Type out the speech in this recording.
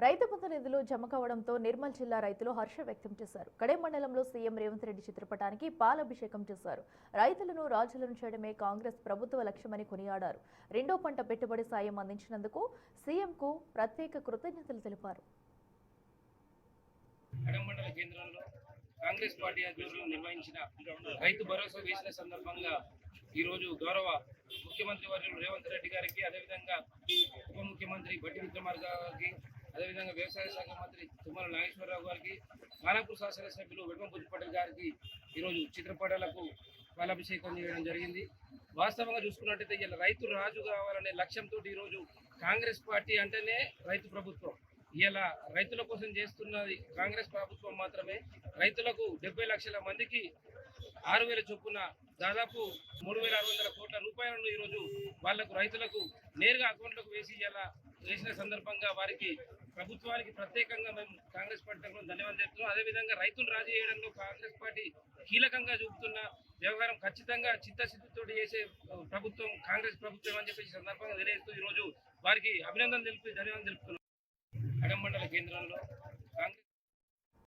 రైతు బంధు నిధులు జమ కావడంతో నిర్మల్ జిల్లా రైతులు హర్షం వ్యక్తం చేశారు. కడెం మండలంలో సీఎం రేవంత్ రెడ్డి చిత్రపటానికి పాలాభిషేకం చేశారు. రైతులను రాజులను చేయడమే కాంగ్రెస్ ప్రభుత్వ లక్ష్యమని కొనియాడారు. రెండో పంట పెట్టుబడి సాయం అందించినందుకు సీఎంకు ప్రత్యేక కృతజ్ఞతలు తెలిపారు. కాంగ్రెస్ పార్టీ ఆధ్వర్యంలో నిర్వహించిన రైతు భరోసా వేసిన సందర్భంగా ఈ రోజు గౌరవ ముఖ్యమంత్రి వర్యులు రేవంత్ రెడ్డి గారికి, అదేవిధంగా ఉప ముఖ్యమంత్రి బట్టి విక్రమార్క గారికి, అదేవిధంగా వ్యవసాయ శాఖ మంత్రి తుమ్మల నాగేశ్వరరావు గారికి, ఖానాపూర్ శాసనసభ్యులు వెల్కంపూడి పటేల్ గారికి ఈరోజు చిత్రపటాలకు పాలాభిషేకం చేయడం జరిగింది. వాస్తవంగా చూసుకున్నట్టయితే ఇలా రైతు రాజు కావాలనే లక్ష్యంతో ఈరోజు కాంగ్రెస్ పార్టీ అంటేనే రైతు ప్రభుత్వం. ఇలా రైతుల కోసం చేస్తున్నది కాంగ్రెస్ ప్రభుత్వం మాత్రమే. రైతులకు 70 లక్షల మందికి 6,000 చొప్పున దాదాపు 3,600 కోట్ల రూపాయలను ఈరోజు వాళ్లకు రైతులకు నేరుగా అకౌంట్లకు వేసిన సందర్భంగా వారికి ప్రభుత్వానికి ప్రత్యేకంగా మేము కాంగ్రెస్ పార్టీ తరఫున ధన్యవాదాలు చెప్తున్నాం. అదేవిధంగా రైతులు రాజీ చేయడంలో కాంగ్రెస్ పార్టీ కీలకంగా చూపుతున్న వ్యవహారం ఖచ్చితంగా చిత్తశుద్ధితో చేసే ప్రభుత్వం కాంగ్రెస్ ప్రభుత్వం అని చెప్పి సందర్భంగా తెలియజేస్తూ ఈరోజు వారికి అభినందనలు తెలిపి ధన్యవాదాలు తెలుపుతున్నాం. కడెం మండల కేంద్రంలో కాంగ్రెస్